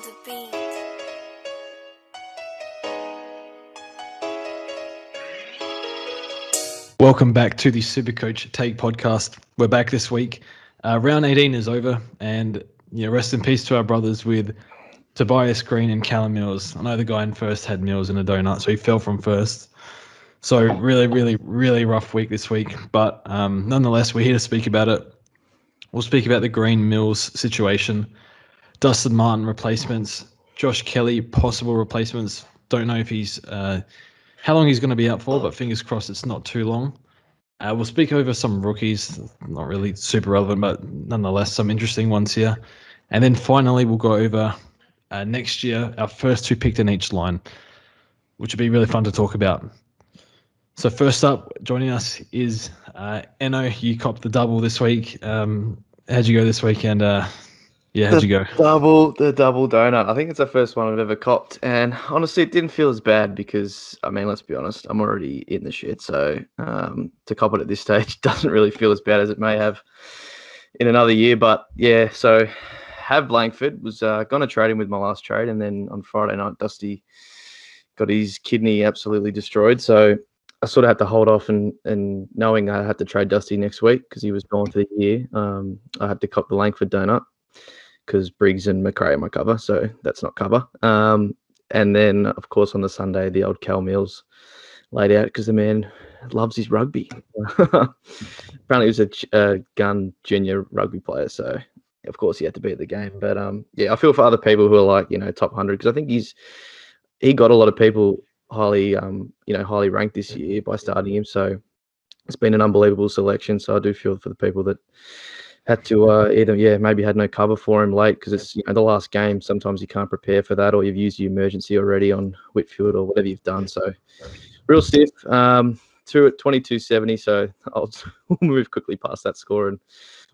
on the beat. Welcome back to the Supercoach Take podcast. We're back this week. Round 18 is over, and rest in peace to our brothers with Tobias Greene and Callum Mills. I know the guy in first had Mills in a donut, so he fell from first. So really rough week this week, but nonetheless, we're here to speak about it. We'll speak about the Greene Mills situation, Dustin Martin replacements, Josh Kelly possible replacements. Don't know if he's how long he's going to be out for, but fingers crossed it's not too long. We'll speak over some rookies, not really super relevant, but nonetheless some interesting ones here. And then finally we'll go over next year, our first two picked in each line, which would be really fun to talk about. So first up, joining us is Enno. You copped the double this week. How'd you go this weekend? How'd you go? The double donut. I think it's the first one I've ever copped. And honestly, it didn't feel as bad because, let's be honest, I'm already in the shit. So to cop it at this stage doesn't really feel as bad as it may have in another year. But yeah, so have Blankford, was going to trade him with my last trade. And then on Friday night, Dusty got his kidney absolutely destroyed. So I sort of had to hold off and knowing I had to trade Dusty next week because he was gone for the year. I had to cop the Langford donut because Briggs and McRae are my cover, so that's not cover. And then, of course, on the Sunday, the old Cal Mills laid out because the man loves his rugby. Apparently, he was a gun junior rugby player, so of course he had to be at the game. But I feel for other people who are like top 100 because I think he got a lot of people highly ranked this year by starting him. So it's been an unbelievable selection. So I do feel for the people that had to maybe had no cover for him late because it's the last game. Sometimes you can't prepare for that, or you've used your emergency already on Whitfield or whatever you've done. So real stiff. Two at 22.70. So we'll move quickly past that score and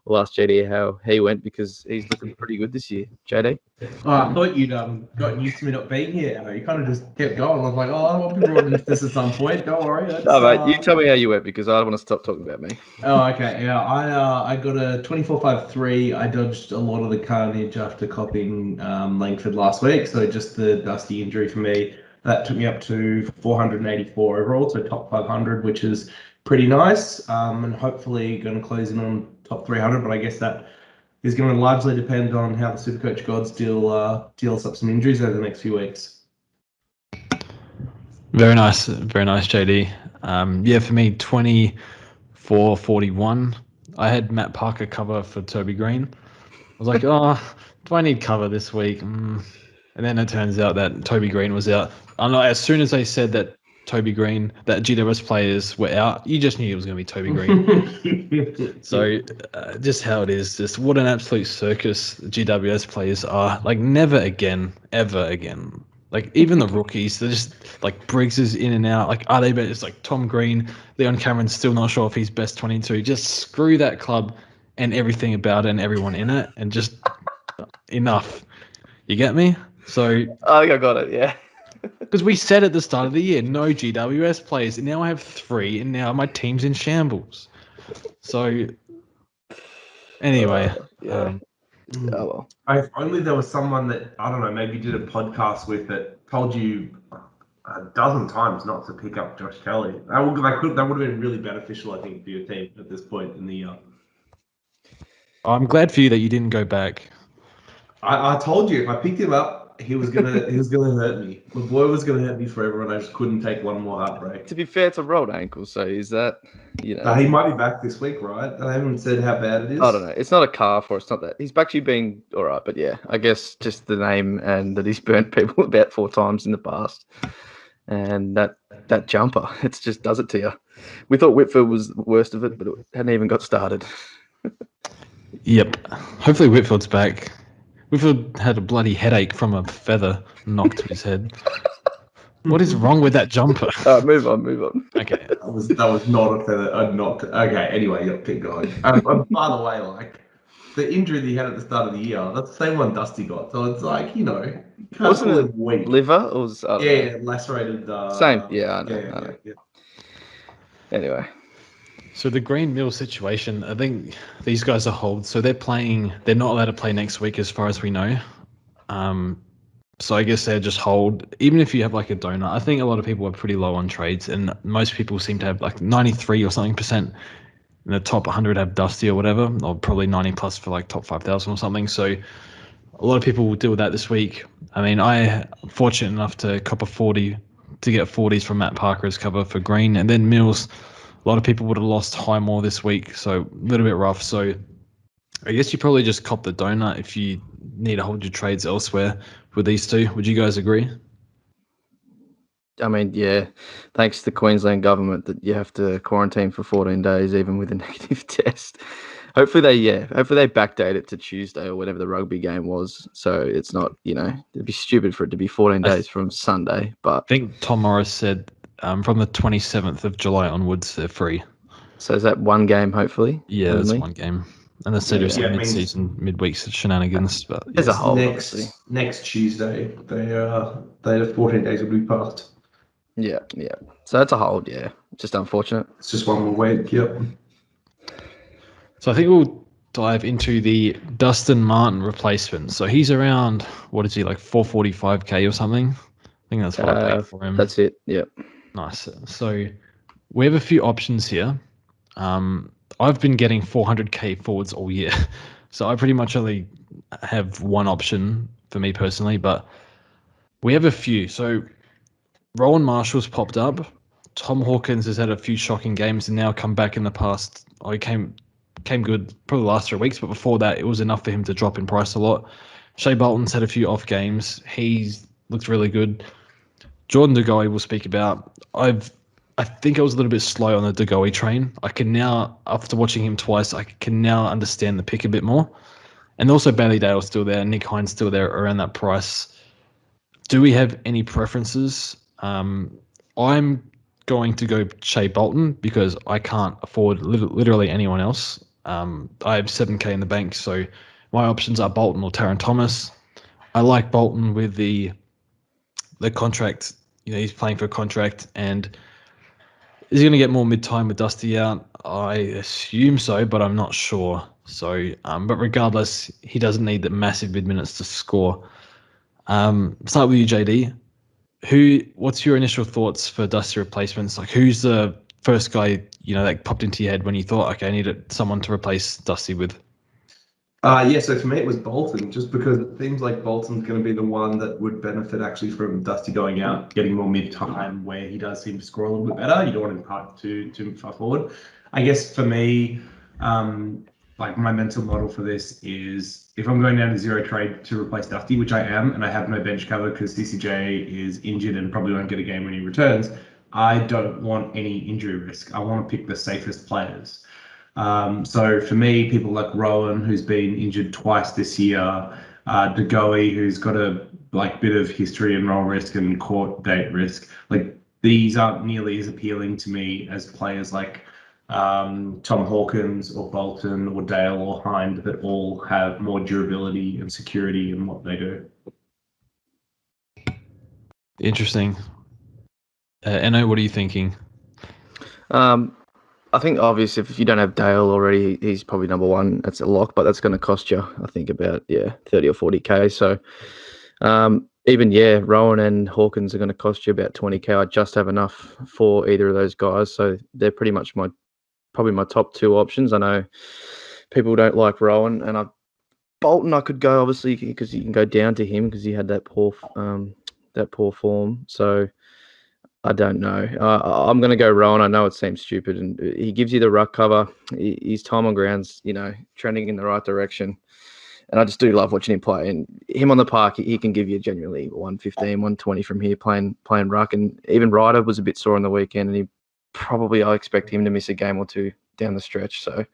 we'll ask JD how he went because he's looking pretty good this year. JD? I thought you'd gotten used to me not being here. You kind of just kept going. I was like, I'll be brought into this at some point. Don't worry. No, mate, you tell me how you went because I don't want to stop talking about me. Oh, okay. Yeah, I got a 24.53. I dodged a lot of the carnage after copying Langford last week. So just the Dusty injury for me, that took me up to 484 overall, so top 500, which is pretty nice. And hopefully going to close in on top 300, but I guess that is going to largely depend on how the Supercoach gods deals up some injuries over the next few weeks. Very nice, JD. For me, 24.41. I had Matt Parker cover for Toby Greene. I was like, do I need cover this week? And then it turns out that Toby Greene was out. As soon as they said that Toby Greene, that GWS players were out, you just knew it was going to be Toby Greene. So just how it is, just what an absolute circus GWS players are. Like never again, ever again. Like even the rookies, they're just like Briggs is in and out. Like are they better? It's like Tom Green, Leon Cameron's still not sure if he's best 22. Just screw that club and everything about it and everyone in it and just enough. You get me? So I think I got it, yeah. Because we said at the start of the year, no GWS players, and now I have 3, and now my team's in shambles. So, anyway. Well. If only there was someone that, I don't know, maybe did a podcast with that told you a dozen times not to pick up Josh Kelly. That would have been really beneficial, I think, for your team at this point in the year. I'm glad for you that you didn't go back. I told you, if I picked him up, he was gonna hurt me. The boy was gonna hurt me forever, and I just couldn't take one more heartbreak. To be fair, it's a rolled ankle, so is that he might be back this week, right? I haven't said how bad it is. I don't know. It's not a calf, or it's not that. He's actually been all right, but yeah, I guess just the name and that he's burnt people about 4 times in the past, and that jumper, it just does it to you. We thought Whitfield was the worst of it, but it hadn't even got started. Yep. Hopefully Whitfield's back. Whitfield had a bloody headache from a feather knocked to his head. What is wrong with that jumper? Move on. Okay. That was not a feather. Not okay. Anyway, keep going. By the way, like the injury that he had at the start of the year, that's the same one Dusty got. So it's like wasn't it weak liver or was lacerated? Same. Yeah, I know. Anyway. So the Greene Mills situation, I think these guys are hold. So they're not allowed to play next week as far as we know. So I guess they just hold, even if you have like a donut. I think a lot of people are pretty low on trades, and most people seem to have like 93 or something percent in the top 100 have Dusty or whatever, or probably 90 plus for like top 5,000 or something. So a lot of people will deal with that this week. I mean, I'm fortunate enough to cop a 40 to get 40s from Matt Parker as cover for Greene, and then Mills. A lot of people would have lost Highmore this week, so a little bit rough. So I guess you probably just cop the donut if you need to hold your trades elsewhere with these two. Would you guys agree? I mean, yeah, thanks to the Queensland government that you have to quarantine for 14 days, even with a negative test. Hopefully they backdate it to Tuesday or whatever the rugby game was. So it's not, it'd be stupid for it to be 14 days from Sunday. But I think Tom Morris said from the 27th of July onwards, they're free. So is that one game, hopefully? Yeah, that's one game. And they said it's mid-season, midweek shenanigans. But as a whole, obviously. Next Tuesday, the 14 days will be passed. Yeah. So that's a hold, yeah. Just unfortunate. It's just one more week, yep. So I think we'll dive into the Dustin Martin replacement. So he's around, what is he, like 445k or something? I think that's what I paid for him. That's it, yeah. Nice. So we have a few options here. I've been getting 400k forwards all year. So I pretty much only have one option for me personally, but we have a few. So Rowan Marshall's popped up. Tom Hawkins has had a few shocking games and now come back in the past. He came good probably the last 3 weeks, but before that, it was enough for him to drop in price a lot. Shea Bolton's had a few off games. He's looked really good. Jordan De Goey we'll speak about. I think I was a little bit slow on the De Goey train. I can now, after watching him twice, I can now understand the pick a bit more. And also Bailey Dale's still there. Nick Hines still there around that price. Do we have any preferences? I'm going to go Shea Bolton because I can't afford literally anyone else. I have 7k in the bank, so my options are Bolton or Taron Thomas. I like Bolton with the contract. He's playing for a contract, and is he going to get more mid-time with Dusty out? I assume so, but I'm not sure. So, but regardless, he doesn't need the massive mid-minutes to score. Start with you, JD. What's your initial thoughts for Dusty replacements? Like, who's the first guy that popped into your head when you thought, okay, I needed someone to replace Dusty with? So for me it was Bolton, just because it seems like Bolton's going to be the one that would benefit actually from Dusty going out, getting more mid-time, where he does seem to score a little bit better. You don't want him part too far forward. I guess for me, like my mental model for this is if I'm going down to zero trade to replace Dusty, which I am, and I have no bench cover because CCJ is injured and probably won't get a game when he returns, I don't want any injury risk. I want to pick the safest players. So for me, people like Rowan, who's been injured twice this year, De Goey, who's got a bit of history and role risk and court date risk, like these aren't nearly as appealing to me as players like Tom Hawkins or Bolton or Dale or Hind that all have more durability and security in what they do. Interesting. Enno, what are you thinking? I think obviously if you don't have Dale already, he's probably number one. That's a lock, but that's going to cost you, I think, about 30 or 40k. So Rowan and Hawkins are going to cost you about 20k. I just have enough for either of those guys, so they're pretty much probably my top two options. I know people don't like Rowan, and Bolton I could go obviously because you can go down to him because he had that poor form. So I don't know. I'm going to go Rowan. I know it seems stupid, and he gives you the ruck cover. His time on ground's, trending in the right direction. And I just do love watching him play. And him on the park, he can give you genuinely 115, 120 from here playing ruck. And even Ryder was a bit sore on the weekend, and I expect him to miss a game or two down the stretch. So,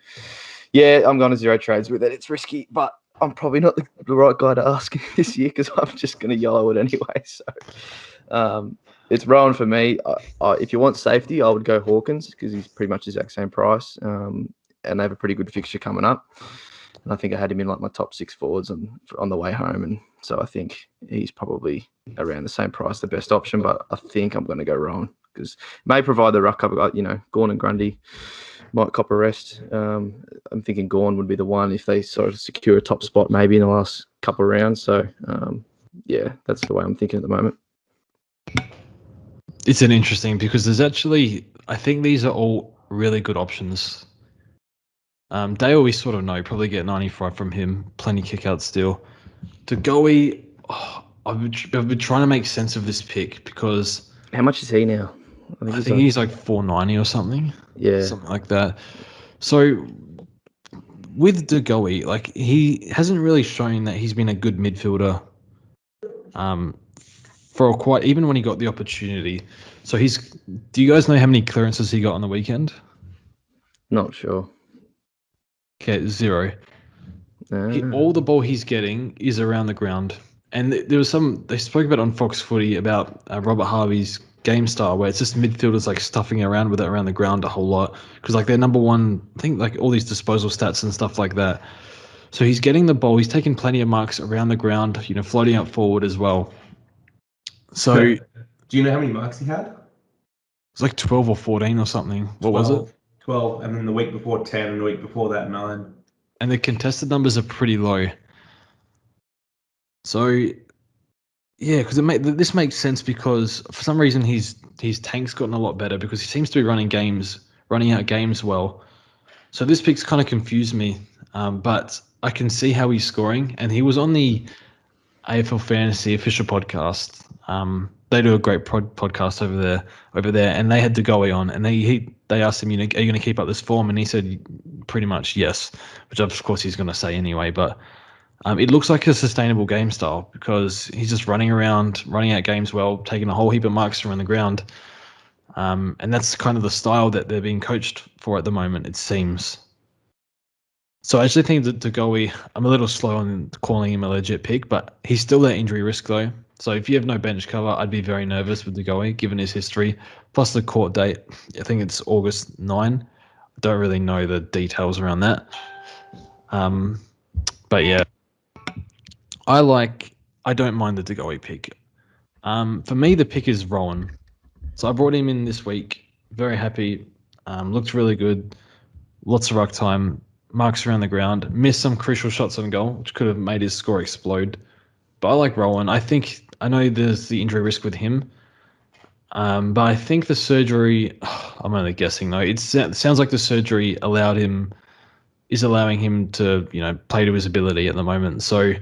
yeah, I'm going to zero trades with it. It's risky, but I'm probably not the right guy to ask this year because I'm just going to yellow it anyway. So, it's Rowan for me. If you want safety, I would go Hawkins because he's pretty much the exact same price. And they have a pretty good fixture coming up. And I think I had him in like my top 6 forwards on the way home. And so I think he's probably around the same price, the best option. But I think I'm going to go Rowan because may provide the ruck cover. Gawn and Grundy might cop a rest. I'm thinking Gawn would be the one if they sort of secure a top spot maybe in the last couple of rounds. So, yeah, that's the way I'm thinking at the moment. It's an interesting because there's actually, I think these are all really good options. Dale, we sort of know, probably get 95 from him, plenty kickouts still. Degoe, I've been trying to make sense of this pick because How much is he now? I think he's like 490 or something. Yeah. Something like that. So with Degoe, like he hasn't really shown that he's been a good midfielder. For quite even when he got the opportunity. So do you guys know how many clearances he got on the weekend? Not sure. Okay, 0. All the ball he's getting is around the ground. And there was they spoke about on Fox Footy about Robert Harvey's game style, where it's just midfielders like stuffing around with it around the ground a whole lot. Because like they're number one, I think like all these disposal stats and stuff like that. So he's getting the ball, he's taking plenty of marks around the ground, floating up forward as well. So do you know how many marks he had? It's like 12 or 14 or something. What was it? 12, and then the week before 10, and the week before that 9. And the contested numbers are pretty low. So yeah, because this makes sense because for some reason his tank's gotten a lot better because he seems to be running out games well. So this pick's kind of confused me, but I can see how he's scoring, and he was on the AFL Fantasy official podcast. They do a great podcast over there, and they had Degoe on, and they asked him, are you going to keep up this form? And he said pretty much yes, which of course he's going to say anyway. But it looks like a sustainable game style because he's just running around, running out games well, taking a whole heap of marks around the ground, and that's kind of the style that they're being coached for at the moment, it seems. So I actually think that Degoe, I'm a little slow on calling him a legit pick, but he's still at injury risk though. So if you have no bench cover, I'd be very nervous with Degoe given his history. Plus the court date, I think it's August 9. I don't really know the details around that. But yeah, I don't mind the Degoe pick. For me, the pick is Rowan. So I brought him in this week. Very happy. Looked really good. Lots of ruck time. Marks around the ground, missed some crucial shots on goal, which could have made his score explode. But I like Rowan. I know there's the injury risk with him, but I think the surgery, I'm only guessing though, it sounds like the surgery is allowing him to, play to his ability at the moment. So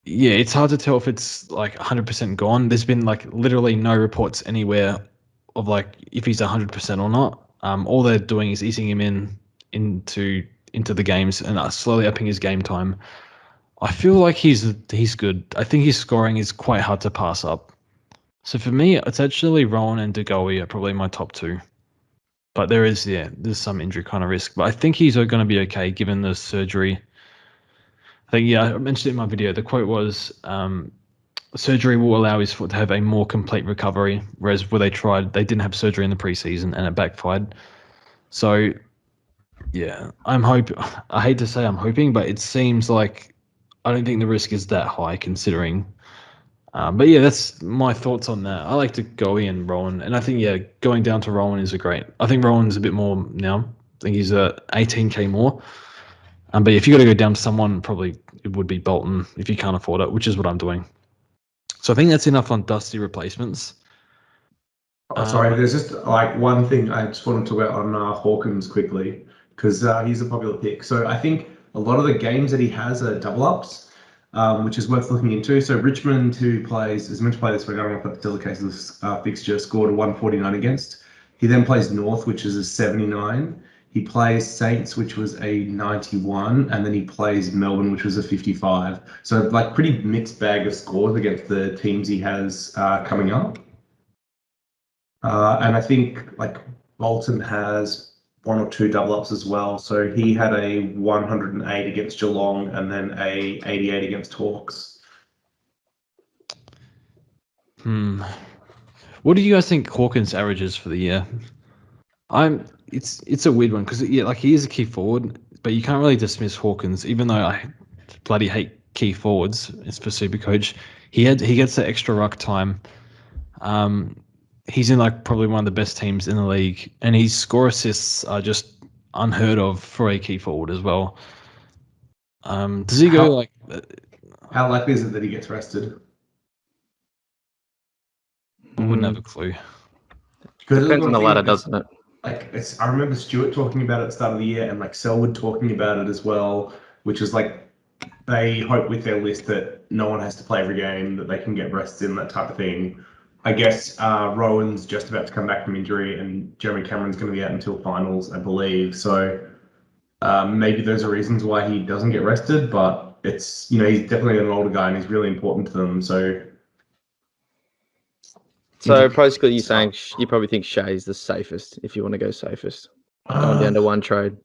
yeah, it's hard to tell if it's like 100% gone. There's been like literally no reports anywhere of like if he's 100% or not. All they're doing is easing him into the games and slowly upping his game time. I feel like he's good. I think his scoring is quite hard to pass up. So for me, it's actually Rowan and Degoe are probably my top 2. But there's some injury kind of risk. But I think he's going to be okay given the surgery. I think, I mentioned it in my video. The quote was, surgery will allow his foot to have a more complete recovery, whereas where they didn't have surgery in the preseason and it backfired. So yeah, I hate to say I'm hoping, but it seems like I don't think the risk is that high considering. But yeah, that's my thoughts on that. I like to go in Rowan, and I think going down to Rowan is I think Rowan's a bit more now. I think he's 18k more. But if you got to go down to someone, probably it would be Bolton if you can't afford it, which is what I'm doing. So I think that's enough on Dusty replacements. Sorry, there's just like one thing I just want to talk about on Hawkins quickly because he's a popular pick. So I think a lot of the games that he has are double ups, which is worth looking into. So Richmond, who is meant to play this week, I don't know if that's still the case of this fixture, scored a 149 against. He then plays North, which is a 79. He plays Saints, which was a 91, and then he plays Melbourne, which was a 55. So like pretty mixed bag of scores against the teams he has coming up. And I think like Bolton has 1 or 2 double ups as well. So he had a 108 against Geelong and then a 88 against Hawks. What do you guys think Hawkins averages for the year? It's a weird one because like he is a key forward, but you can't really dismiss Hawkins, even though I bloody hate key forwards. It's for Supercoach. He gets the extra ruck time. He's in like probably one of the best teams in the league, and his score assists are just unheard of for a key forward as well. Does he go like? How likely is it that he gets rested? I wouldn't have a clue. Depends on the ladder, doesn't it? Like, I remember Stuart talking about it at the start of the year, and like Selwood talking about it as well, which is like they hope with their list that no one has to play every game, that they can get rests in, that type of thing. I guess Rowan's just about to come back from injury, and Jeremy Cameron's going to be out until finals, I believe. So maybe those are reasons why he doesn't get rested, but it's, he's definitely an older guy and he's really important to them. So Basically, you're saying you probably think Shea's the safest if you want to go safest. Going down to one trade.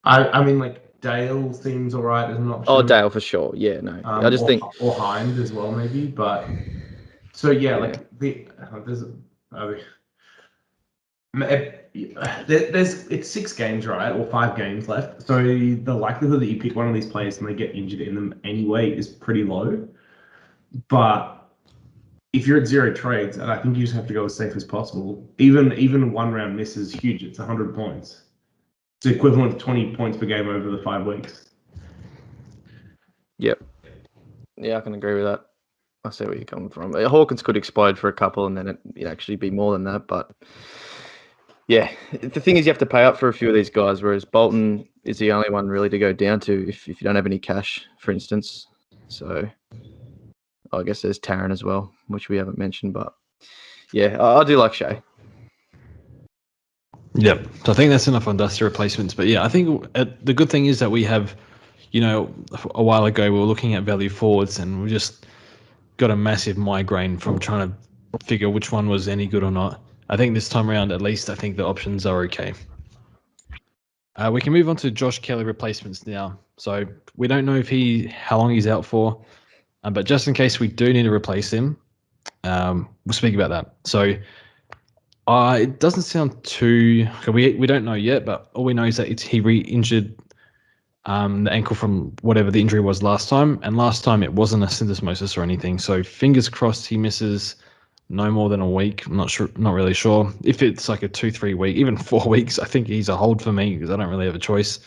I mean, like Dale seems all right as an option. Oh, Dale for sure. Yeah, no. I just think or Hind as well, maybe. But so yeah, like it's 6 games, right, or 5 games left. So the likelihood that you pick one of these players and they get injured in them anyway is pretty low. But if you're at 0 trades, and I think you just have to go as safe as possible. Even 1 round miss is huge. It's 100 points. It's equivalent to 20 points per game over the 5 weeks. Yep. Yeah, I can agree with that. I see where you're coming from. Hawkins could explode for a couple and then it'd actually be more than that. But yeah, the thing is you have to pay up for a few of these guys, whereas Bolton is the only one really to go down to if you don't have any cash, for instance. So I guess there's Taryn as well, which we haven't mentioned. But yeah, I do like Shea. Yep. So I think that's enough on Dusty replacements. But yeah, I think the good thing is that we have, a while ago we were looking at value forwards and we just got a massive migraine from trying to figure which one was any good or not. I think this time around, at least, I think the options are okay. We can move on to Josh Kelly replacements now. So we don't know how long he's out for, but just in case we do need to replace him, we'll speak about that. So it doesn't sound too. We don't know yet, but all we know is that he re-injured the ankle from whatever the injury was last time, and last time it wasn't a syndesmosis or anything. So fingers crossed he misses no more than a week. I'm not really sure. If it's like a 2-3 week, even 4 weeks, I think he's a hold for me because I don't really have a choice.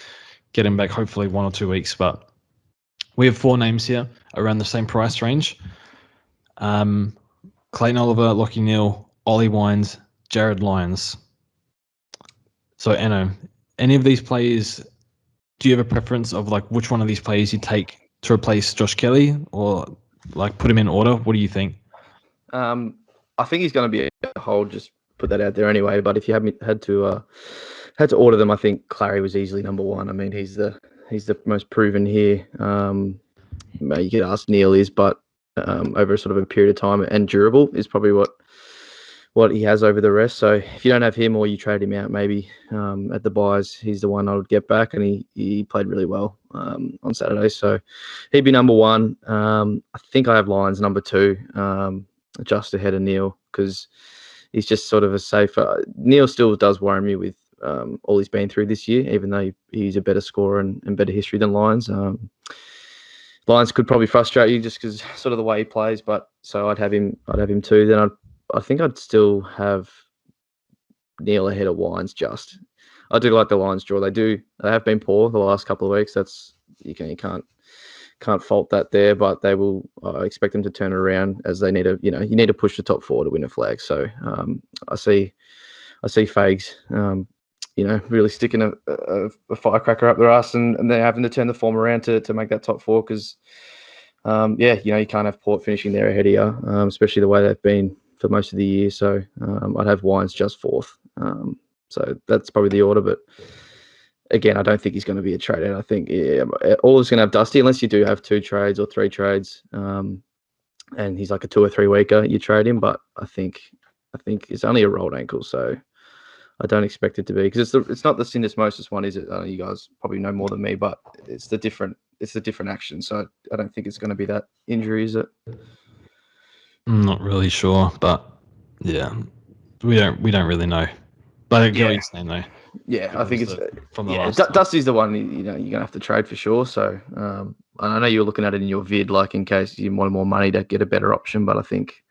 Get him back hopefully 1 or 2 weeks, but we have 4 names here around the same price range. Clayton Oliver, Lockie Neal, Ollie Wines, Jared Lyons. So, Anno, any of these players, do you have a preference of like which one of these players you take to replace Josh Kelly, or like put him in order? What do you think? I think he's going to be a hold. Just put that out there anyway. But if you had to order them, I think Clary was easily number 1. I mean, he's the most proven here. You could ask Neil is, but over sort of a period of time and durable is probably what he has over the rest. So if you don't have him or you trade him out, maybe at the buys, he's the one I would get back, and he played really well on Saturday. So he'd be number 1. I think I have Lyons number 2, just ahead of Neil, because he's just sort of a safer. Neil still does worry me with all he's been through this year, even though he's a better scorer and better history than Lyons. Lyons could probably frustrate you just because sort of the way he plays, but so I'd have him too. Then I think I'd still have Neil ahead of Wines. Just I do like the Lions draw. They have been poor the last couple of weeks. That's you can't fault that there, but they will. I expect them to turn it around as they need to. You need to push the top 4 to win a flag. So I see Fags, really sticking a firecracker up their ass, and they're having to turn the form around to make that top 4 because, you can't have Port finishing there ahead of you, especially the way they've been for most of the year. So I'd have Wines just 4th. So that's probably the order, but. Again, I don't think he's going to be a trade. I think all is going to have Dusty, unless you do have 2 trades or 3 trades, and he's like a 2 or 3 weeker. You trade him, but I think it's only a rolled ankle, so I don't expect it to be because it's not the syndesmosis one, is it? You guys probably know more than me, but it's the different action. So I don't think it's going to be that injury, is it? I'm not really sure, but yeah, we don't really know. But I get what you're saying though. Yeah, I think it's from the last time. Dusty's the one you're gonna have to trade for sure. So I know you were looking at it in your vid, like in case you wanted more money to get a better option. But I think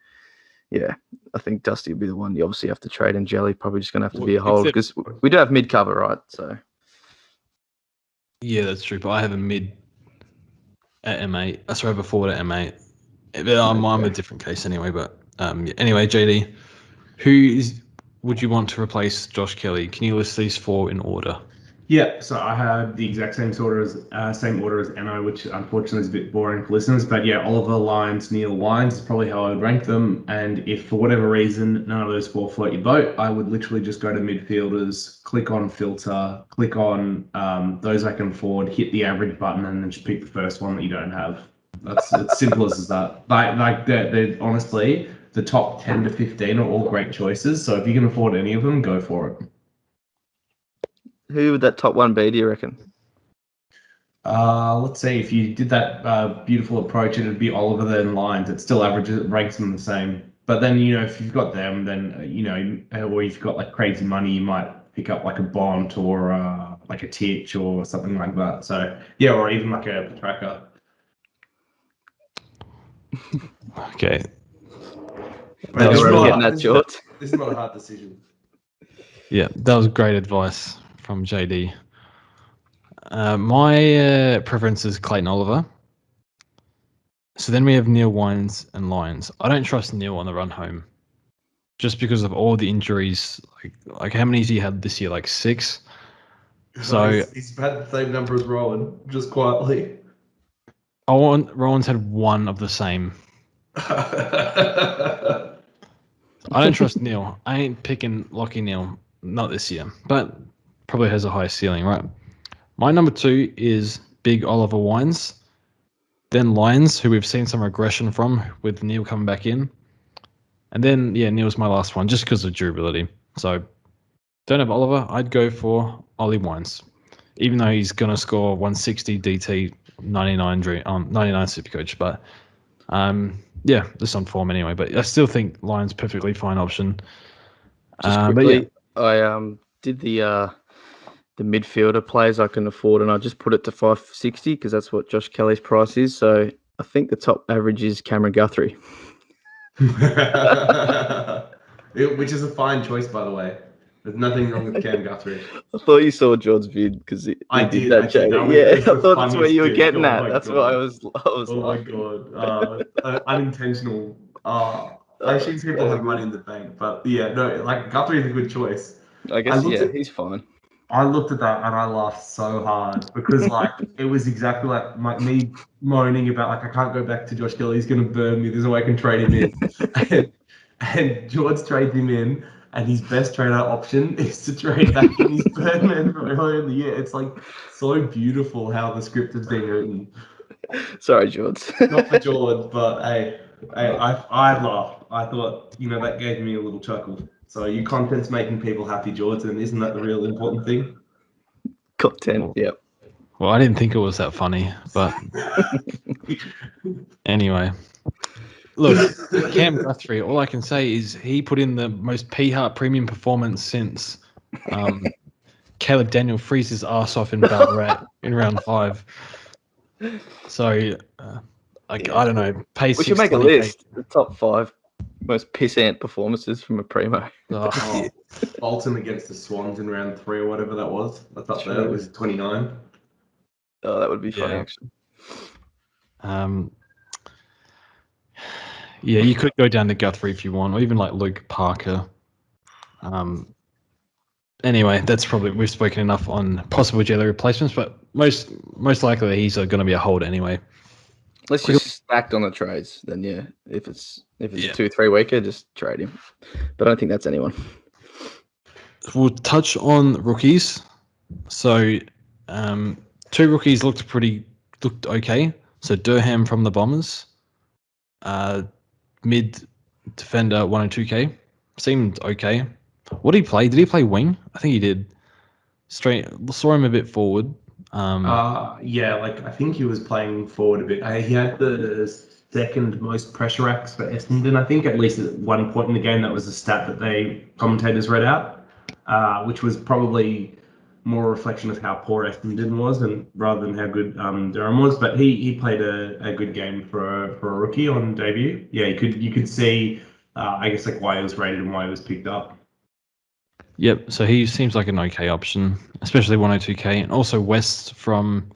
Dusty will be the one you obviously have to trade, and Jelly probably just gonna have to be a hold because we do have mid cover, right? So yeah, that's true. But I have a mid at M8. Sorry, before at M8. I'm a different case anyway. But anyway, JD, would you want to replace Josh Kelly? Can you list these 4 in order? Yeah, so I have the exact same order as Anno, which unfortunately is a bit boring for listeners. But yeah, Oliver, Lyons, Neil, Wines is probably how I would rank them. And if for whatever reason none of those 4 float your boat, I would literally just go to midfielders, click on filter, click on those I can afford, hit the average button, and then just pick the first one that you don't have. That's as simple as that. They're honestly the top 10 to 15 are all great choices. So if you can afford any of them, go for it. Who would that top one be, do you reckon? Let's see. If you did that beautiful approach, it'd be Oliver then Lyons. It still ranks them the same. But then, if you've got them, then, or if you've got like crazy money, you might pick up like a Bont or like a Titch or something like that. So, yeah, or even like a Petraka. Okay. That was really getting that, George. This is not a hard decision. Yeah, that was great advice from JD. My preference is Clayton Oliver. So then we have Neil Wines and Lyons. I don't trust Neil on the run home, just because of all the injuries. Like how many has he had this year? Like 6. So he's had the same number as Rowan, just quietly. Rowan's had 1 of the same. I don't trust Neil. I ain't picking Lockie Neil, not this year, but probably has a high ceiling, right? My number 2 is Big Oliver Wines. Then Lyons, who we've seen some regression from with Neil coming back in. And then, Neil's my last one, just because of durability. So, don't have Oliver, I'd go for Ollie Wines. Even though he's going to score 160 DT, 99 Supercoach. But, just on form anyway. But I still think Lyons perfectly fine option. Just quickly, I did the midfielder players I can afford, and I just put it to 560 because that's what Josh Kelly's price is. So I think the top average is Cameron Guthrie. Which is a fine choice, by the way. There's nothing wrong with Cam Guthrie. I thought you saw George's vid because he did that, JD. Yeah, I thought that's where you were getting at. That's why I was Oh my god. Unintentional. I see people have money in the bank, but yeah, no, like Guthrie is a good choice. I guess, he's fine. I looked at that and I laughed so hard because it was exactly like me moaning about I can't go back to Josh Kelly, he's going to burn me, there's no way I can trade him in. and George trades him in, and his best trade out option is to trade back in his Birdman from earlier in the year. It's so beautiful how the script has been written. Sorry, George. Not for George, but hey, I laughed. I thought, that gave me a little chuckle. So your content's making people happy, George, and isn't that the real important thing? Content, yep. Well, I didn't think it was that funny, but anyway. Look, Cam Guthrie, all I can say is he put in the most P-Heart premium performance since Caleb Daniel frees his ass off in Ballarat in round 5. So, I don't know. We should make a list. The top 5 most pissant performances from a primo. Bolton against the Swans in round 3 or whatever that was. I thought that was 29. Oh, that would be funny, actually. Yeah, you could go down to Guthrie if you want, or even like Luke Parker. Anyway, that's probably, we've spoken enough on possible jelly replacements, but most likely he's going to be a hold anyway. Let's just stacked on the trades then. Yeah, if it's a 2-3 weeker, just trade him. But I don't think that's anyone. We'll touch on rookies. So 2 rookies looked okay. So Durham from the Bombers, mid defender 102k, seemed okay. What did he play? Did he play wing? I think he did. Saw him a bit forward. I think he was playing forward a bit. He had the second most pressure acts for Essendon. I think at least at one point in the game that was a stat that they commentators read out, which was probably more a reflection of how poor Essendon was, and rather than how good Durham was. But he played a good game for a rookie on debut. Yeah, you could see, I guess, why he was rated and why he was picked up. Yep, so he seems like an okay option, especially 102k, and also West from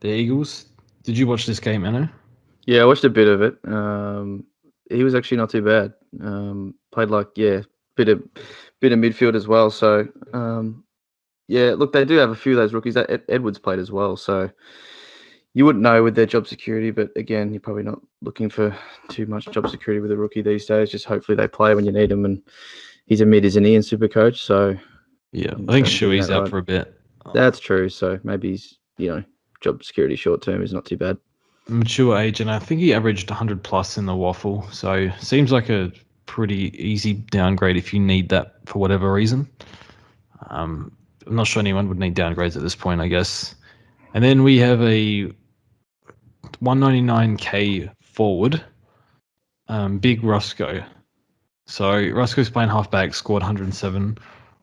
the Eagles. Did you watch this game, Anna? Yeah, I watched a bit of it. He was actually not too bad. Played bit of midfield as well. So yeah, look, they do have a few of those rookies. That Edwards played as well, so you wouldn't know with their job security. But again, you're probably not looking for too much job security with a rookie these days. Just hopefully they play when you need them. And he's a mid, isn't he, in Supercoach? So yeah, I think Shuey's out for a bit. That's true. So maybe he's job security short term is not too bad. Mature age, and I think he averaged 100 plus in the waffle. So seems like a pretty easy downgrade if you need that for whatever reason. I'm not sure anyone would need downgrades at this point, I guess. And then we have a 199k forward, Big Roscoe. So Roscoe's playing halfback, scored 107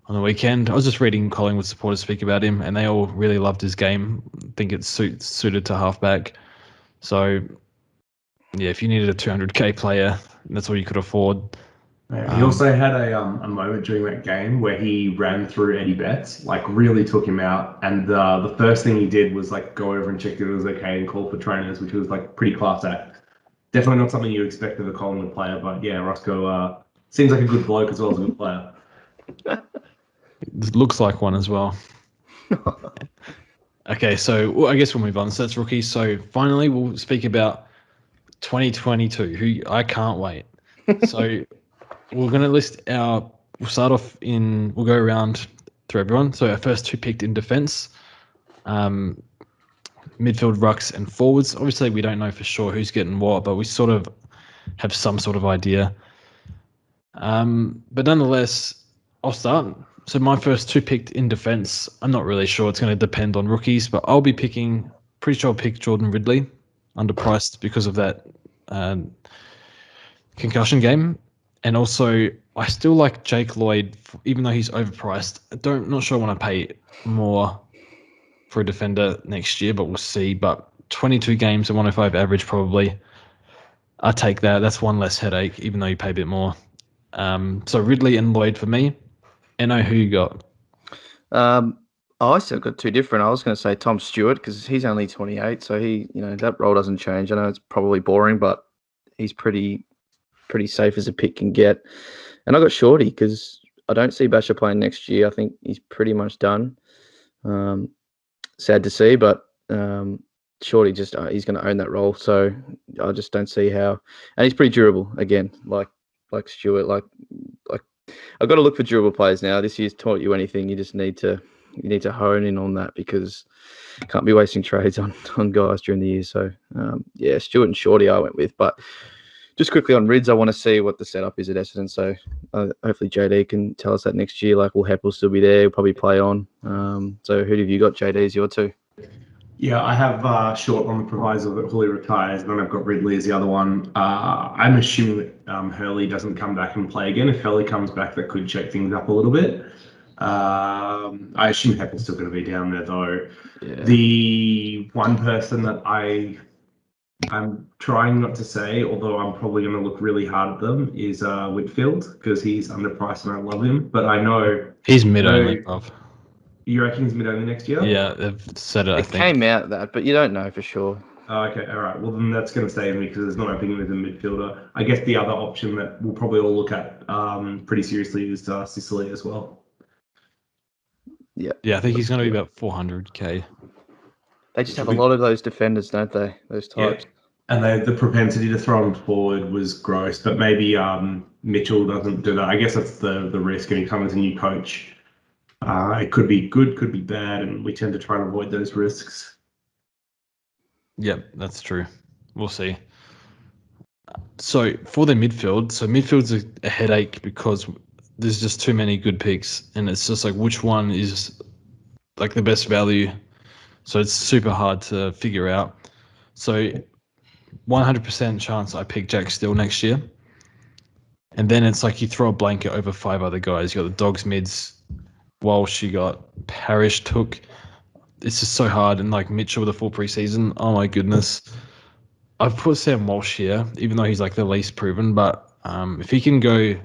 on the weekend. I was just reading Collingwood supporters speak about him, and they all really loved his game. I think it's suited to halfback. So, yeah, if you needed a 200k player, that's all you could afford. He also had a moment during that game where he ran through Eddie Betts, like really took him out. And the first thing he did was like go over and check that it was okay and call for trainers, which was like pretty class act. Definitely not something you expect of a Collingwood player, but yeah, Roscoe seems like a good bloke as well as a good player. It looks like one as well. Okay, so I guess we'll move on. So that's rookies. So finally, we'll speak about 2022, who I can't wait. So we're going to list we'll start off we'll go around through everyone. So our first two picked in defense, midfield, rucks, and forwards. Obviously, we don't know for sure who's getting what, but we sort of have some sort of idea. But nonetheless, I'll start. So my first two picked in defense, I'm not really sure. It's going to depend on rookies, but I'll be pretty sure I'll pick Jordan Ridley, underpriced because of that concussion game. And also, I still like Jake Lloyd, even though he's overpriced. Not sure I want to pay more for a defender next year, but we'll see. But 22 games at 105 average, probably. I take that. That's one less headache, even though you pay a bit more. So Ridley and Lloyd for me. Eno, who you got? I still got two different. I was going to say Tom Stewart because he's only 28, so that role doesn't change. I know it's probably boring, but he's pretty safe as a pick can get. And I got Shorty because I don't see Basher playing next year. I think he's pretty much done. Sad to see, but Shorty just he's going to own that role. So I just don't see how. And he's pretty durable again, like Stewart. Like I've got to look for durable players now. This year's taught you anything. You just need to hone in on that because you can't be wasting trades on guys during the year. So yeah, Stewart and Shorty I went with, but. Just quickly on Rids, I want to see what the setup is at Essendon. So hopefully JD can tell us that next year. Like, will Heppel still be there? He'll probably play on. So who have you got? JD is your two. Yeah, I have Short on the proviso that Hurley retires, and then I've got Ridley as the other one. I'm assuming that Hurley doesn't come back and play again. If Hurley comes back, that could check things up a little bit. I assume Heppel's still going to be down there, though. Yeah. The one person that I'm trying not to say, although I'm probably going to look really hard at them, is Whitfield because he's underpriced and I love him. But I know he's mid only, bruv. You reckon he's mid only next year? Yeah, they've said it. I think it came out that, but you don't know for sure. Oh, okay, all right. Well, then that's going to stay with me because there's not opening with a midfielder. I guess the other option that we'll probably all look at pretty seriously is Sicily as well. Yeah, I think he's going to be about 400k. They just have a lot of those defenders, don't they? Those types. Yeah. And the propensity to throw him forward was gross, but maybe Mitchell doesn't do that. I guess that's the risk. And he comes as a new coach. It could be good, could be bad, and we tend to try and avoid those risks. Yeah, that's true. We'll see. So for the midfield, midfield's a headache because there's just too many good picks, and it's just like which one is like the best value. So it's super hard to figure out. So 100% chance I pick Jack Steele next year. And then it's like you throw a blanket over 5 other guys. You got the Dogs mids, Walsh, you got Parrish, Took. It's just so hard. And like Mitchell with a full preseason. Oh my goodness. I've put Sam Walsh here, even though he's like the least proven. But if he can go,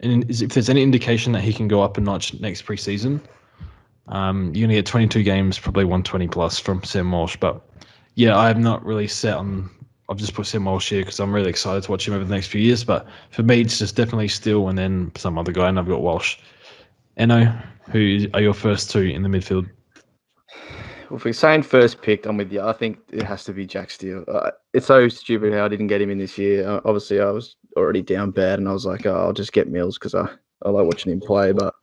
and if there's any indication that he can go up a notch next preseason, you're going to get 22 games, probably 120 plus from Sam Walsh. But Yeah, I'm not really set on. I've just put Sam Walsh here because I'm really excited to watch him over the next few years. But for me, it's just definitely Steele and then some other guy, and I've got Walsh. Eno, who are your first two in the midfield? Well, if we're saying first pick, I'm with you. I think it has to be Jack Steele. It's so stupid how I didn't get him in this year. Obviously, I was already down bad, and I was like, I'll just get Mills because I like watching him play. But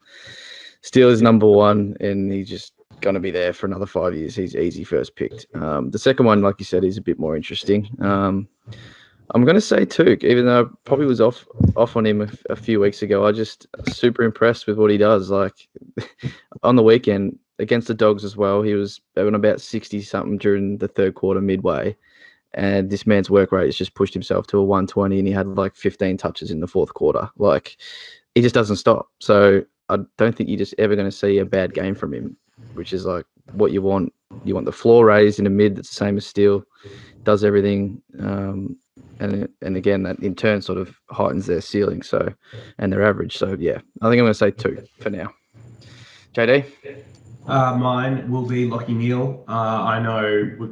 Steele is number one, and he's just going to be there for another 5 years. He's easy first picked. The second one, like you said, is a bit more interesting. I'm going to say Took, even though I probably was off on him a few weeks ago. I just super impressed with what he does. Like on the weekend against the Dogs as well, he was on about 60 something during the third quarter midway, and this man's work rate has just pushed himself to a 120, and he had like 15 touches in the fourth quarter. Like he just doesn't stop. So I don't think you're just ever going to see a bad game from him, which is like what you want. You want the floor raised in a mid that's the same as Steele, does everything. And again, that in turn sort of heightens their ceiling, and their average. So yeah, I think I'm going to say 2 for now. JD? Mine will be Lockie Neal. I know we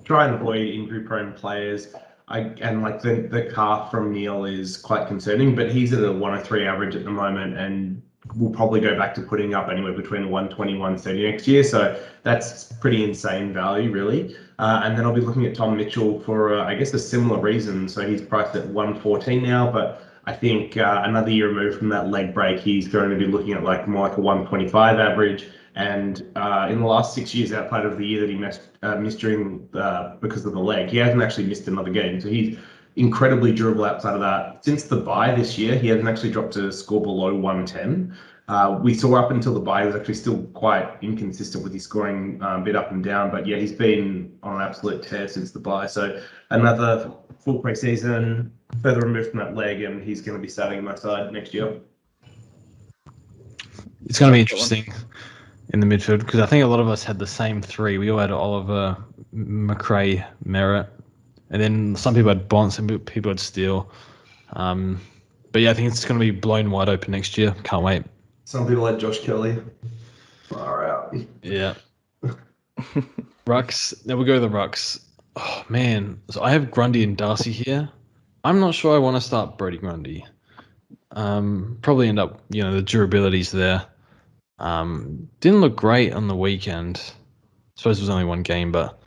try and avoid injury-prone players. Like the calf from Neal is quite concerning, but he's at a 103 average at the moment, and we'll probably go back to putting up anywhere between 120, 130 next year. So that's pretty insane value, really. And then I'll be looking at Tom Mitchell for, I guess, a similar reason. So he's priced at 114 now, but I think another year removed from that leg break, he's going to be looking at more like a 125 average. And in the last 6 years, outside of the year that he missed during because of the leg, he hasn't actually missed another game. So he's incredibly durable outside of that. Since the bye this year, he hasn't actually dropped a score below 110. We saw up until the bye, he was actually still quite inconsistent with his scoring, a bit up and down. But yeah, he's been on an absolute tear since the bye. So another full pre-season, further removed from that leg, and he's going to be starting on my side next year. It's going to be interesting in the midfield because I think a lot of us had the same three. We all had Oliver, McRae, Merritt, and then some people had Bont, some people had Steele. But yeah, I think it's going to be blown wide open next year. Can't wait. Some people had Josh Kelly. Far out. Yeah. Rucks. Now we'll go to the Rucks. Oh, man. So I have Grundy and Darcy here. I'm not sure I want to start Brody Grundy. Probably end up, the durability's there. Didn't look great on the weekend. I suppose it was only one game, but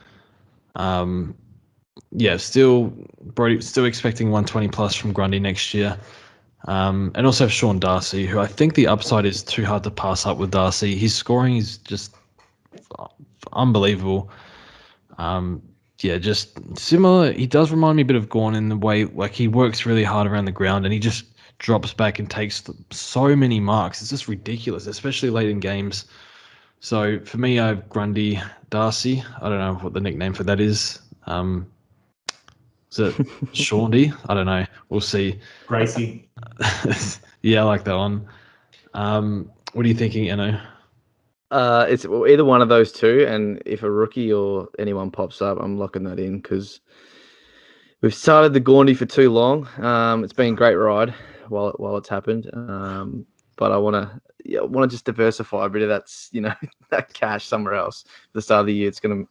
still expecting 120 plus from Grundy next year. And also Sean Darcy, who I think the upside is too hard to pass up with Darcy. His scoring is just unbelievable. Just similar. He does remind me a bit of Gawn in the way, like he works really hard around the ground and he just drops back and takes so many marks. It's just ridiculous, especially late in games. So for me, I have Grundy, Darcy. I don't know what the nickname for that is. Is it Shaundy? I don't know. We'll see. Gracie. Yeah, I like that one. What are you thinking, Eno? It's either one of those two, and if a rookie or anyone pops up, I'm locking that in because we've started the Gaundy for too long. It's been a great ride while it's happened, but I want to just diversify a bit of that cash somewhere else. At the start of the year, it's gonna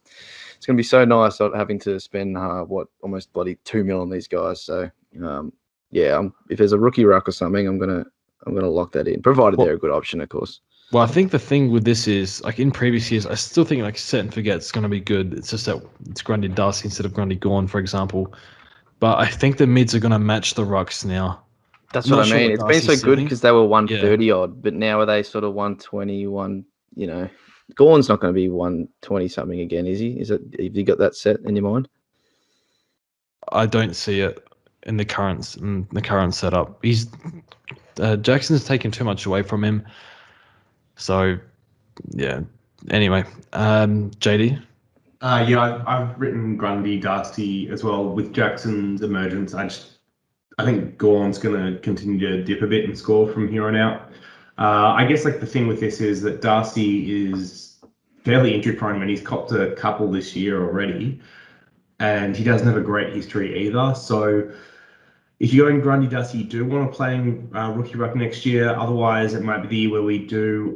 be so nice not having to spend almost bloody $2 million on these guys. So if there's a rookie ruck or something, I'm gonna lock that in, provided they're a good option, of course. Well, I think the thing with this is, like in previous years, I still think set and forget it's going to be good. It's just that it's Grundy Darcy instead of Grundy Gawn, for example. But I think the mids are going to match the rucks now. That's what I mean. It's been so good because they were 130 odd, but now are they sort of 120, Gawn's not going to be 120 something again, is he? Have you got that set in your mind? I don't see it in the current setup. Jackson's taken too much away from him. So, yeah. Anyway, JD? I've written Grundy, Darcy as well. With Jackson's emergence, I think Gawn's going to continue to dip a bit and score from here on out. I guess the thing with this is that Darcy is fairly injury prone when he's copped a couple this year already, and he doesn't have a great history either. So if you're going Grundy Dusty, you do want to play rookie ruck next year. Otherwise, it might be the year where we do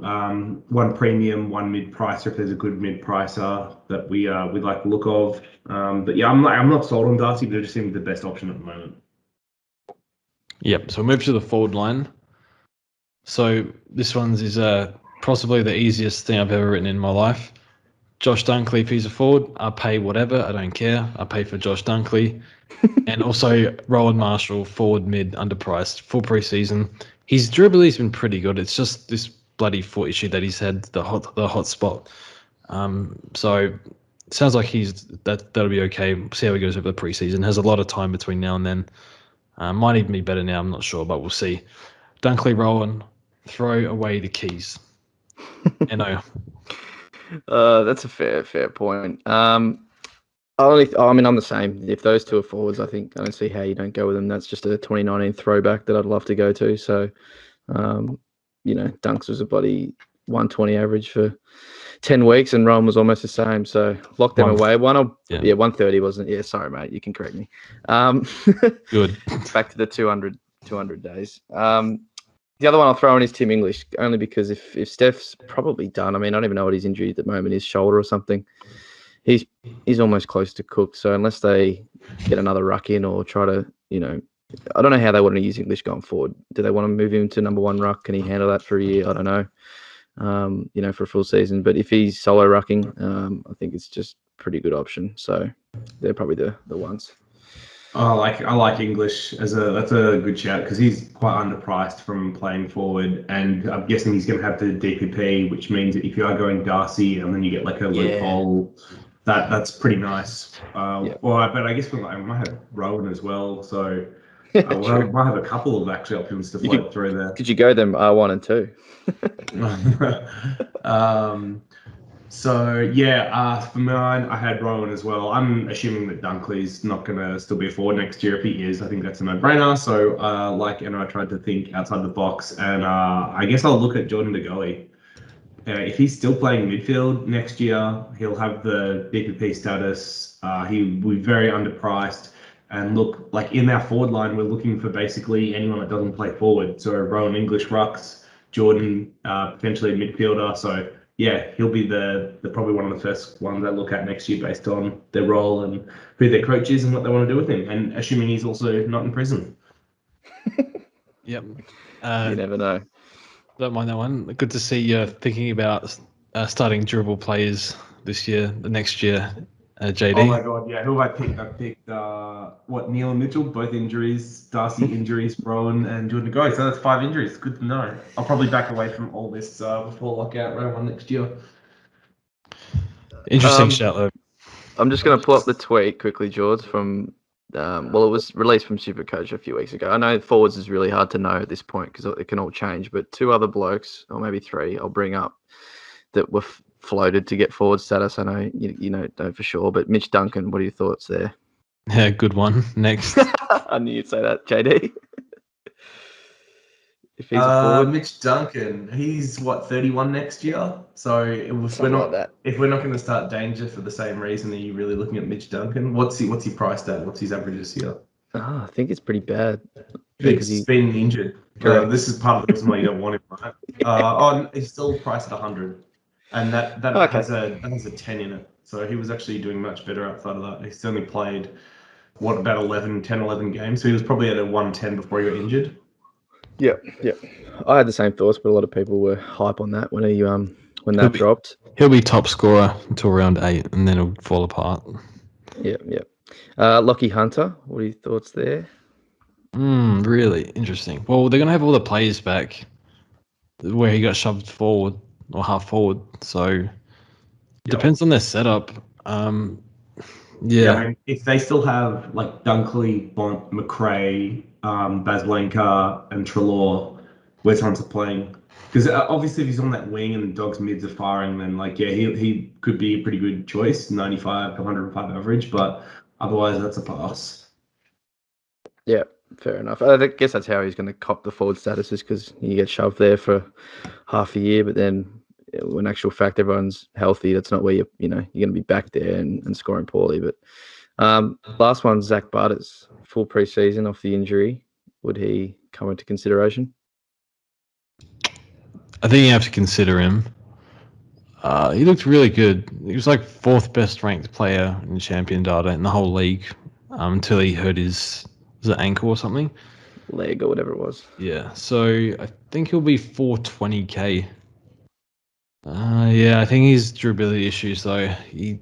one premium, one mid pricer if there's a good mid pricer that we like the look of. But yeah, I'm not sold on Darcy, but it just seems the best option at the moment. Yep. So we'll move to the forward line. So this one's is possibly the easiest thing I've ever written in my life. Josh Dunkley, if he's a forward, I pay whatever. I don't care. I pay for Josh Dunkley. And also Rowan Marshall, forward mid, underpriced, full preseason. His durability's been pretty good. It's just this bloody foot issue that he's had, the hot spot. So it sounds like that'll be okay. See how he goes over the preseason. Has a lot of time between now and then. Might even be better now. I'm not sure, but we'll see. Dunkley, Rowan, throw away the keys. No. That's a fair point. I'm the same. If those two are forwards, I don't see how you don't go with them. That's just a 2019 throwback that I'd love to go to. So, Dunks was a bloody 120 average for 10 weeks, and Rowan was almost the same. So lock them away. 130 wasn't. Yeah, sorry, mate. You can correct me. Good. Back to the 200 days. The other one I'll throw in is Tim English, only because if Steph's probably done, I don't even know what his injury at the moment is, shoulder or something. He's almost close to cooked. So unless they get another ruck in or try to, I don't know how they want to use English going forward. Do they want to move him to number one ruck? Can he handle that for a year? I don't know. For a full season. But if he's solo rucking, I think it's just a pretty good option. So they're probably the ones. I like English that's a good shout because he's quite underpriced from playing forward, and I'm guessing he's going to have the DPP, which means that if you are going Darcy and then you get like a loophole, that's pretty nice. But I guess I might have Rowan as well, so I might have a couple of actually options to float through there. Could you go them R1 and 2? For mine, I had Rowan as well. I'm assuming that Dunkley's not going to still be a forward next year. If he is, I think that's a no-brainer. So, I tried to think outside the box, and I guess I'll look at Jordan De Goey. If he's still playing midfield next year, he'll have the DPP status. He'll be very underpriced. And look, like in our forward line, we're looking for basically anyone that doesn't play forward. So Rowan English rucks, Jordan potentially a midfielder. So yeah, he'll be the probably one of the first ones I look at next year based on their role and who their coach is and what they want to do with him. And assuming he's also not in prison. Yep. You never know. Don't mind that one. Good to see you thinking about starting durable players the next year, JD. Oh my God, yeah. Who have I picked? I picked Neil and Mitchell, both injuries, Darcy injuries, Rowan and Jordan De Goey. So that's 5 injuries. Good to know. I'll probably back away from all this before lockout round 1 next year. Interesting shout though. I'm just going to pull up the tweet quickly, George, from it was released from Supercoach a few weeks ago. I know forwards is really hard to know at this point because it can all change, but 2 other blokes, or maybe 3, I'll bring up that were floated to get forward status. I know you know for sure, but Mitch Duncan, what are your thoughts there? Yeah, good one. Next. I knew you'd say that, JD. If he's a forward. Mitch Duncan, he's 31 next year. So if we're not going to start Danger for the same reason, are you really looking at Mitch Duncan? What's he priced at? What's his average this year? I think it's pretty bad. He's been injured. This is part of the reason why you don't want him, right? He's still priced at 100, and that has a 10 in it. So he was actually doing much better outside of that. He's only played about 11 games. So he was probably at a 110 before he got injured. Yeah. I had the same thoughts, but a lot of people were hype on that when that dropped. He'll be top scorer until round 8, and then it'll fall apart. Yeah. Lockie Hunter, what are your thoughts there? Really interesting. Well, they're going to have all the players back where he got shoved forward or half forward. So it depends on their setup. If they still have like Dunkley, Bont, McRae, Baslenka, and Treloar, where's Hunter playing? Because obviously, if he's on that wing and the Dogs mids are firing, then he could be a pretty good choice, 95 to 105 average. But otherwise, that's a pass. Yeah, fair enough. I guess that's how he's going to cop the forward status, is because you get shoved there for half a year, but then when actual fact everyone's healthy, that's not where you're going to be back there and scoring poorly. But Last one, Zach Butters, full preseason off the injury. Would he come into consideration? I think you have to consider him. He looked really good. He was like 4th best ranked player in champion data in the whole league until he hurt his ankle or something. Leg or whatever it was. Yeah, so I think he'll be 420k. Yeah, I think he's durability issues though. He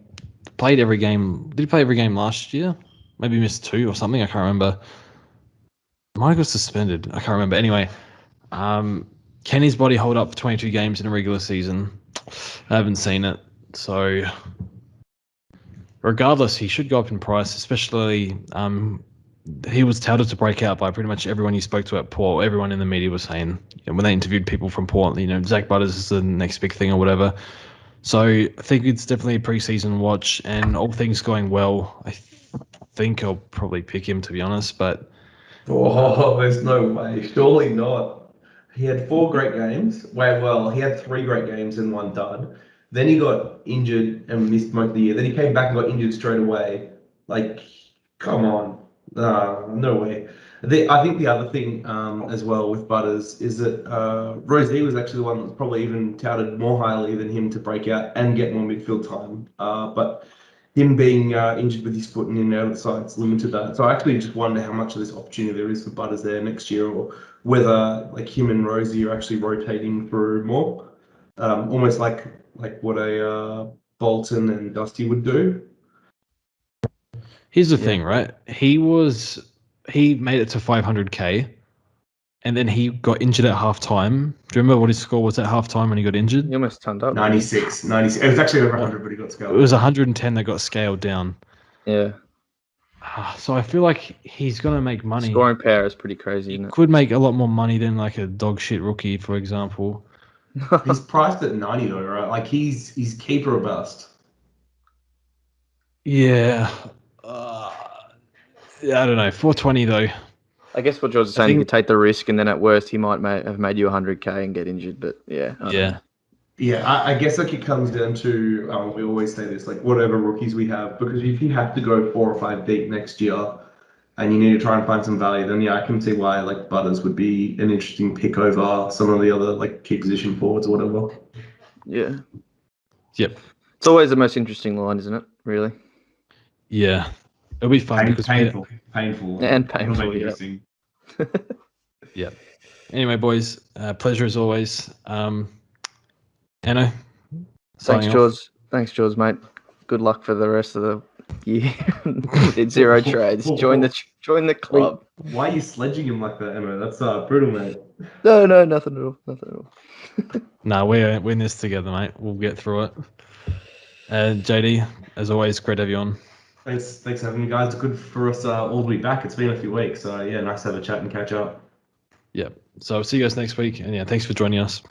played every game. Did he play every game last year? Maybe missed 2 or something. I can't remember. Might have got suspended. I can't remember. Anyway, can his body hold up for 22 games in a regular season? I haven't seen it. So regardless, he should go up in price, especially he was touted to break out by pretty much everyone you spoke to at Port. Everyone in the media was saying, when they interviewed people from Port, Zach Butters is the next big thing or whatever. So I think it's definitely a preseason watch, and all things going well, I think I'll probably pick him, to be honest. But there's no way. Surely not. He had 4 great games. Well, he had 3 great games and 1 dud. Then he got injured and missed most of the year. Then he came back and got injured straight away. Like, come on. No way. I think the other thing as well with Butters is that Rosie was actually the one that was probably even touted more highly than him to break out and get more midfield time. But him being injured with his foot and in and out of the side's limited that. So I actually just wonder how much of this opportunity there is for Butters there next year, or whether like him and Rosie are actually rotating through more, almost like what a Bolton and Dusty would do. here's the thing, right? He made it to 500k, and then he got injured at halftime. Do you remember what his score was at halftime when he got injured? He almost turned up. 96. It was actually over 100, but he got scaled. It was 110 that got scaled down. Yeah. So I feel like he's gonna make money. Scoring power is pretty crazy, He isn't it? could make a lot more money than like a dog shit rookie, for example. He's priced at 90 though, right? Like he's keeper or bust. Yeah. I don't know. 420 though. I guess what George is saying, you could take the risk, and then at worst, he might have made you 100k and get injured. But yeah. I don't know. Yeah, I guess like it comes down to we always say this, like whatever rookies we have, because if you have to go 4 or 5 deep next year, and you need to try and find some value, then I can see why like Butters would be an interesting pick over some of the other like key position forwards or whatever. Yeah. Yep. It's always the most interesting line, isn't it? Really. Yeah. It'll be fun because painful. And painful. Interesting. Yeah. Anyway, boys, pleasure as always. Anna. Thanks, George. Thanks, George, mate. Good luck for the rest of the year. Did 0 trades. Join the club. Wait, why are you sledging him like that, Emma? That's brutal, mate. No, nothing at all. No, we're in this together, mate. We'll get through it. JD, as always, great to have you on. Thanks for having me, guys. Good for us all to be back. It's been a few weeks, so yeah, nice to have a chat and catch up. Yeah. So I'll see you guys next week. And yeah, thanks for joining us.